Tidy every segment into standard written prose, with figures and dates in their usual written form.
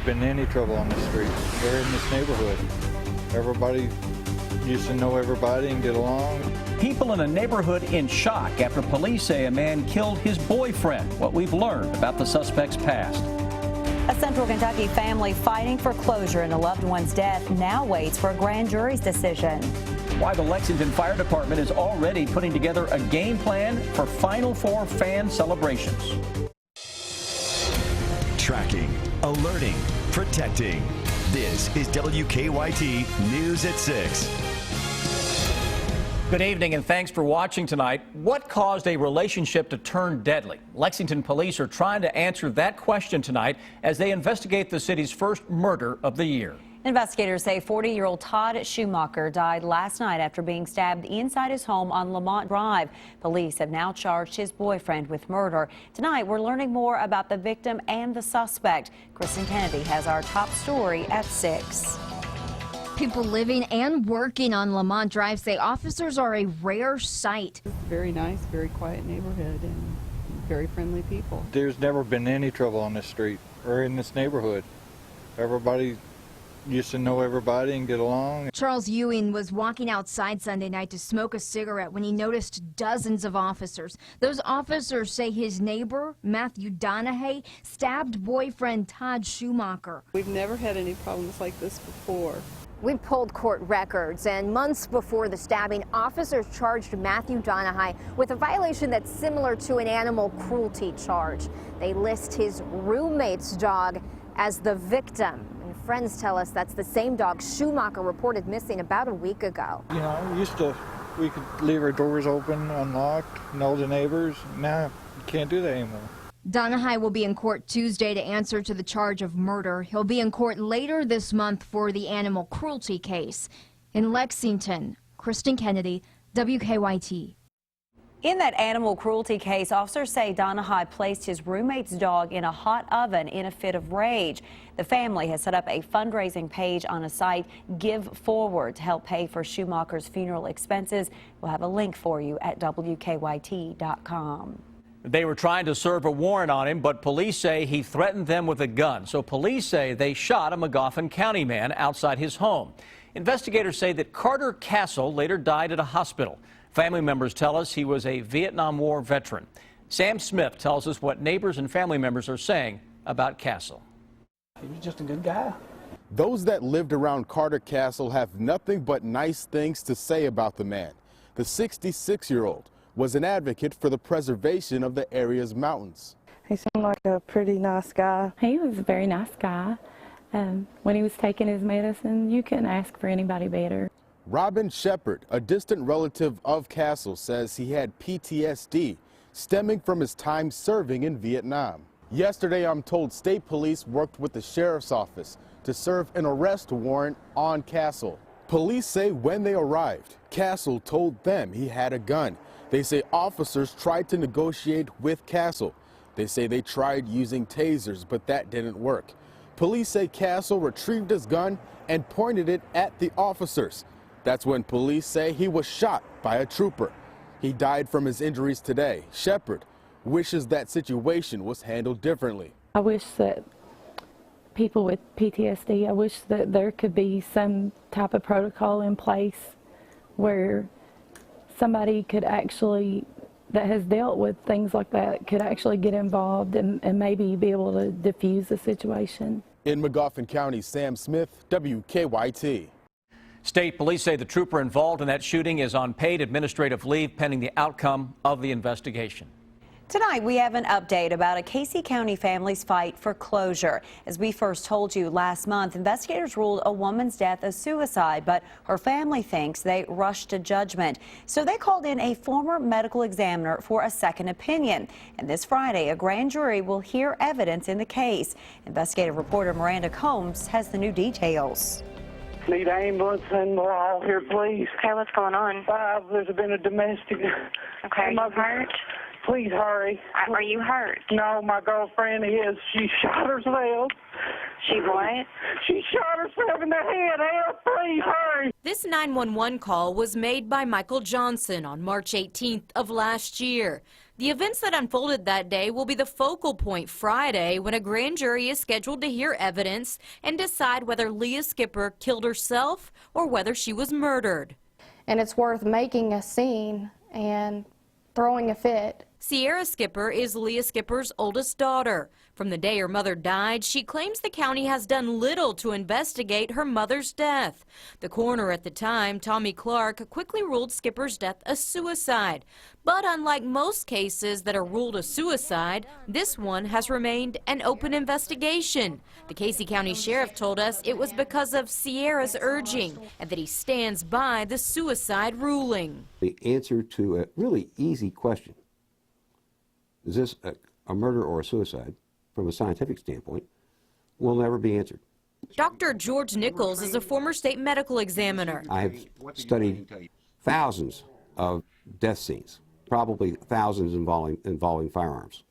been any trouble on the street or in this neighborhood. Everybody used to know everybody and get along. People in a neighborhood in shock after police say a man killed his boyfriend. What we've learned about the suspect's past. A Central Kentucky family fighting for closure in a loved one's death now waits for a grand jury's decision. Why the Lexington Fire Department is already putting together a game plan for Final Four fan celebrations. Tracking, alerting, protecting. This is WKYT News at 6. Good evening and thanks for watching tonight. What caused a relationship to turn deadly? Lexington police are trying to answer that question tonight as they investigate the city's first murder of the year. Investigators say 40-year-old Todd Schumacher died last night after being stabbed inside his home on Lamont Drive. Police have now charged his boyfriend with murder. Tonight, we're learning more about the victim and the suspect. Kristen Kennedy has our top story at 6. People living and working on Lamont Drive say officers are a rare sight. Very nice, very quiet neighborhood and very friendly people. There's never been any trouble on this street or in this neighborhood. Everybody used to know everybody and get along. Charles Ewing was walking outside Sunday night to smoke a cigarette when he noticed dozens of officers. Those officers say his neighbor, Matthew Donahue, stabbed boyfriend Todd Schumacher. We've never had any problems like this before. We pulled court records, and months before the stabbing, officers charged Matthew Donahue with a violation that's similar to an animal cruelty charge. They list his roommate's dog as the victim. Friends tell us that's the same dog Schumacher reported missing about a week ago. You know, we could leave our doors open, unlocked, know the neighbors. Now you can't do that anymore. Donahue will be in court Tuesday to answer to the charge of murder. He'll be in court later this month for the animal cruelty case. In Lexington, Kristen Kennedy, WKYT. In that animal cruelty case, officers say Donahue placed his roommate's dog in a hot oven in a fit of rage. The family has set up a fundraising page on a site, Give Forward, to help pay for Schumacher's funeral expenses. We'll have a link for you at WKYT.com. They were trying to serve a warrant on him, but police say he threatened them with a gun. So police say they shot a Magoffin County man outside his home. Investigators say that Carter Castle later died at a hospital. Family members tell us he was a Vietnam War veteran. Sam Smith tells us what neighbors and family members are saying about Castle. He was just a good guy. Those that lived around Carter Castle have nothing but nice things to say about the man. The 66-year-old was an advocate for the preservation of the area's mountains. He seemed like a pretty nice guy. He was a very nice guy. When he was taking his medicine, you couldn't ask for anybody better. Robin Shepard, a distant relative of Castle, says he had PTSD stemming from his time serving in Vietnam. Yesterday, I'm told state police worked with the sheriff's office to serve an arrest warrant on Castle. Police say when they arrived, Castle told them he had a gun. They say officers tried to negotiate with Castle. They say they tried using tasers, but that didn't work. Police say Castle retrieved his gun and pointed it at the officers. That's when police say he was shot by a trooper. He died from his injuries today. Shepard wishes that situation was handled differently. I wish that people with PTSD, I wish that there could be some type of protocol in place where somebody could actually, that has dealt with things like that, could actually get involved and maybe be able to diffuse the situation. In Magoffin County, Sam Smith, WKYT. State police say the trooper involved in that shooting is on paid administrative leave pending the outcome of the investigation. Tonight, we have an update about a Casey County family's fight for closure. As we first told you last month, investigators ruled a woman's death a suicide, but her family thinks they rushed to judgment. So they called in a former medical examiner for a second opinion. And this Friday, a grand jury will hear evidence in the case. Investigative reporter Miranda Combs has the new details. Need an ambulance and we're all here, please. Okay, what's going on? There's been a domestic. Okay, are you hurt? Please hurry. Are you hurt? No, my girlfriend is. She shot herself. She what? She shot herself in the head. Help, please, hurry. This 911 call was made by Michael Johnson on March 18th of last year. The events that unfolded that day will be the focal point Friday when a grand jury is scheduled to hear evidence and decide whether Leah Skipper killed herself or whether she was murdered. And it's worth making a scene and throwing a fit. Sierra Skipper is Leah Skipper's oldest daughter. From the day her mother died, she claims the county has done little to investigate her mother's death. The coroner at the time, Tommy Clark, quickly ruled Skipper's death a suicide. But unlike most cases that are ruled a suicide, this one has remained an open investigation. The Casey County Sheriff told us it was because of Sierra's urging and that he stands by the suicide ruling. The answer to a really easy question, is this a murder or a suicide, from a scientific standpoint, will never be answered. Dr. George Nichols is a former state medical examiner. I have studied thousands of death scenes, probably thousands involving firearms,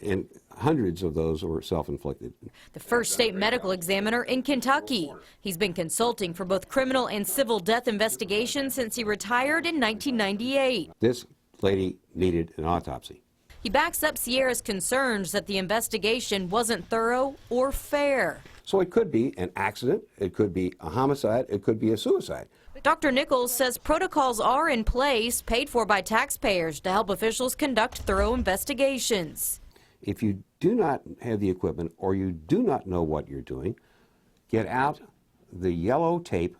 and hundreds of those were self-inflicted. The first state medical examiner in Kentucky. He's been consulting for both criminal and civil death investigations since he retired in 1998. This lady needed an autopsy. He backs up Sierra's concerns that the investigation wasn't thorough or fair. So it could be an accident, it could be a homicide, it could be a suicide. Dr. Nichols says protocols are in place, paid for by taxpayers, to help officials conduct thorough investigations. If you do not have the equipment or you do not know what you're doing, get out the yellow tape,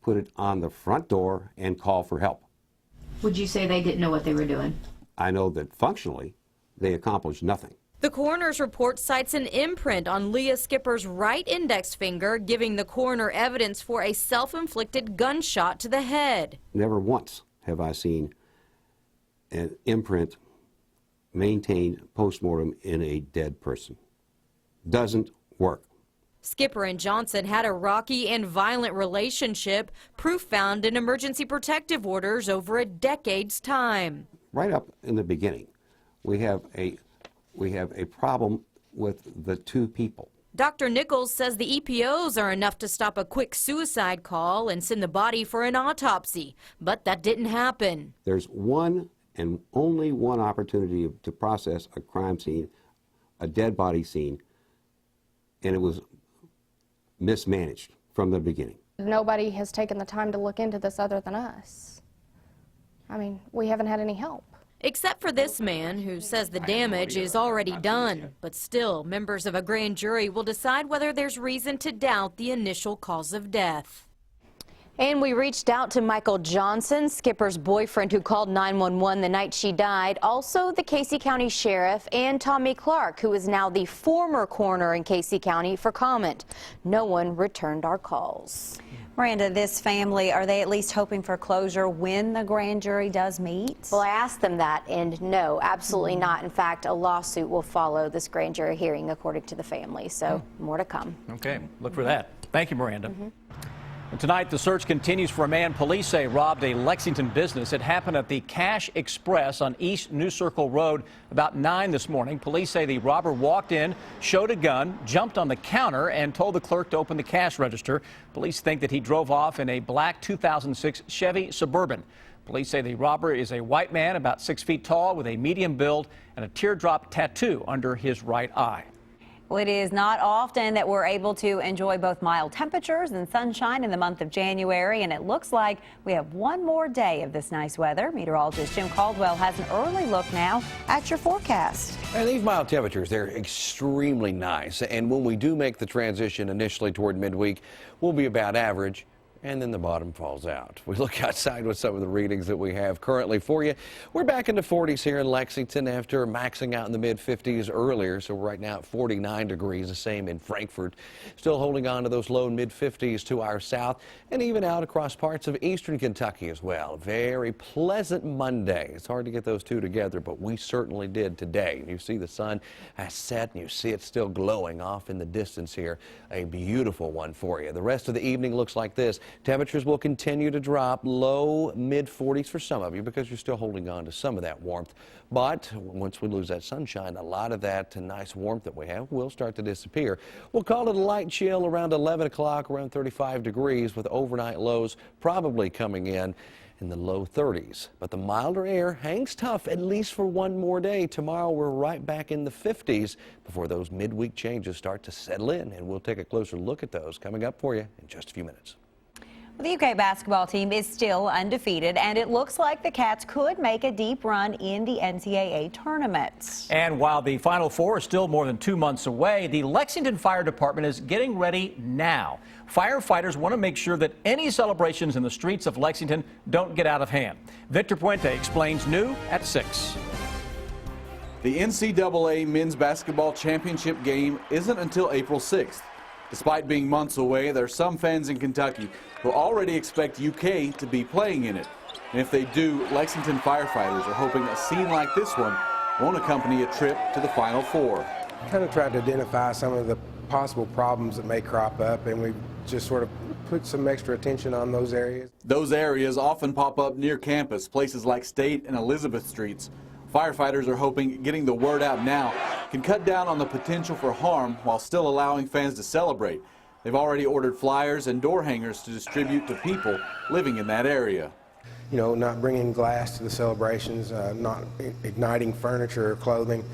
put it on the front door, and call for help. Would you say they didn't know what they were doing? I know that functionally they accomplished nothing. The coroner's report cites an imprint on Leah Skipper's right index finger, giving the coroner evidence for a self-inflicted gunshot to the head. Never once have I seen an imprint maintained post-mortem in a dead person. Doesn't work. Skipper and Johnson had a rocky and violent relationship, proof found in emergency protective orders over a decade's time. Right up in the beginning, we have a problem with the two people. Dr. Nichols says the EPOs are enough to stop a quick suicide call and send the body for an autopsy, but that didn't happen. There's one and only one opportunity to process a crime scene, a dead body scene, and it was mismanaged from the beginning. Nobody has taken the time to look into this other than us. I mean, we haven't had any help. Except for this man who says the damage is already done. But still, members of a grand jury will decide whether there's reason to doubt the initial cause of death. And we reached out to Michael Johnson, Skipper's boyfriend, who called 911 the night she died, also the Casey County Sheriff, and Tommy Clark, who is now the former coroner in Casey County, for comment. No one returned our calls. Miranda, this family, are they at least hoping for closure when the grand jury does meet? Well, I asked them that, and no, absolutely not. In fact, a lawsuit will follow this grand jury hearing, according to the family. So more to come. Okay, look for that. Thank you, Miranda. And tonight, the search continues for a man police say robbed a Lexington business. It happened at the Cash Express on East New Circle Road about 9 this morning. Police say the robber walked in, showed a gun, jumped on the counter, and told the clerk to open the cash register. Police think that he drove off in a black 2006 Chevy Suburban. Police say the robber is a white man about 6 feet tall with a medium build and a teardrop tattoo under his right eye. Well, it is not often that we're able to enjoy both mild temperatures and sunshine in the month of January, and it looks like we have one more day of this nice weather. Meteorologist Jim Caldwell has an early look now at your forecast. And these mild temperatures, they're extremely nice. And when we do make the transition initially toward midweek, we'll be about average. And then the bottom falls out. We look outside with some of the readings that we have currently for you. We're back into 40s here in Lexington after maxing out in the mid-50s earlier. So right now at 49 degrees, the same in Frankfort. Still holding on to those low mid-50s to our south and even out across parts of eastern Kentucky as well. Very pleasant Monday. It's hard to get those two together, but we certainly did today. You see the sun has set and you see it still glowing off in the distance here. A beautiful one for you. The rest of the evening looks like this. Temperatures will continue to drop, low mid-40s for some of you because you're still holding on to some of that warmth. But once we lose that sunshine, a lot of that nice warmth that we have will start to disappear. We'll call it a light chill around 11 o'clock, around 35 degrees, with overnight lows probably coming in the low 30s. But the milder air hangs tough at least for one more day. Tomorrow we're right back in the 50s before those midweek changes start to settle in, and we'll take a closer look at those coming up for you in just a few minutes. The UK basketball team is still undefeated, and it looks like the Cats could make a deep run in the NCAA tournament. And while the Final Four is still more than 2 months away, the Lexington Fire Department is getting ready now. Firefighters want to make sure that any celebrations in the streets of Lexington don't get out of hand. Victor Puente explains new at 6. The NCAA Men's Basketball Championship game isn't until April 6th. Despite being months away, there are some fans in Kentucky who already expect UK to be playing in it. And if they do, Lexington firefighters are hoping a scene like this one won't accompany a trip to the Final Four. Kind of tried to identify some of the possible problems that may crop up, and we just sort of put some extra attention on those areas. Those areas often pop up near campus, places like State and Elizabeth Streets. Firefighters are hoping getting the word out now can cut down on the potential for harm while still allowing fans to celebrate. They've already ordered flyers and door hangers to distribute to people living in that area. You know, not bringing glass to the celebrations, not igniting furniture or clothing,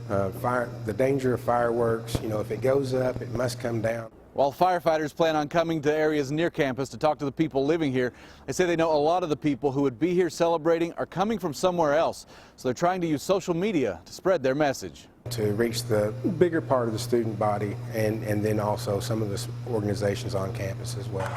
the danger of fireworks. You know, if it goes up, it must come down. While firefighters plan on coming to areas near campus to talk to the people living here, they say they know a lot of the people who would be here celebrating are coming from somewhere else. So they're trying to use social media to spread their message. To reach the bigger part of the student body and then also some of the organizations on campus as well.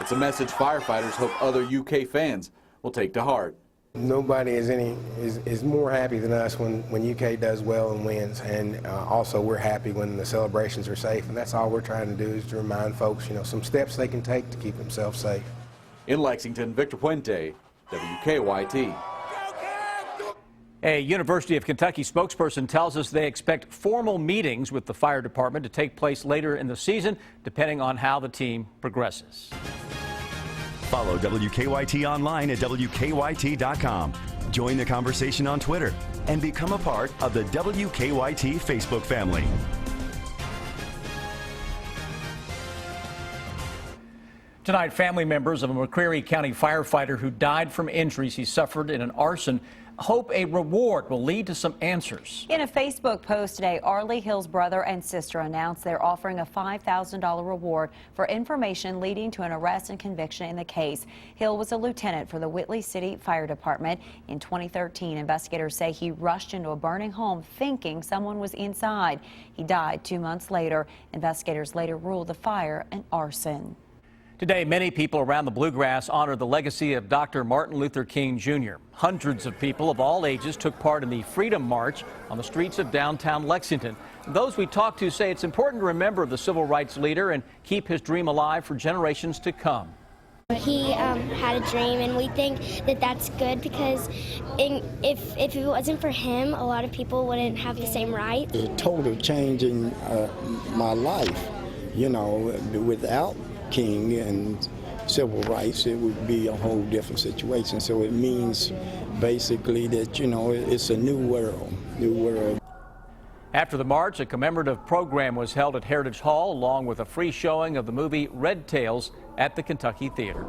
It's a message firefighters hope other UK fans will take to heart. Nobody is more happy than us when UK does well and wins, and also we're happy when the celebrations are safe, and that's all we're trying to do is to remind folks, you know, some steps they can take to keep themselves safe. In Lexington, Victor Puente, WKYT. A University of Kentucky spokesperson tells us they expect formal meetings with the fire department to take place later in the season, depending on how the team progresses. Follow WKYT online at WKYT.com. Join the conversation on Twitter and become a part of the WKYT Facebook family. Tonight, family members of a McCreary County firefighter who died from injuries he suffered in an arson hope a reward will lead to some answers. In a Facebook post today, Arlie Hill's brother and sister announced they're offering a $5,000 reward for information leading to an arrest and conviction in the case. Hill was a lieutenant for the Whitley City Fire Department. In 2013, investigators say he rushed into a burning home thinking someone was inside. He died 2 months later. Investigators later ruled the fire an arson. Today, many people around the Bluegrass honor the legacy of Dr. Martin Luther King Jr. Hundreds of people of all ages took part in the Freedom March on the streets of downtown Lexington. Those we talked to say it's important to remember the civil rights leader and keep his dream alive for generations to come. He had a dream, and we think that that's good because if it wasn't for him, a lot of people wouldn't have the same rights. A total change in my life, you know, without King and civil rights, it would be a whole different situation. So it means basically that, you know, it's a new world, After the march, a commemorative program was held at Heritage Hall along with a free showing of the movie Red Tails at the Kentucky Theater.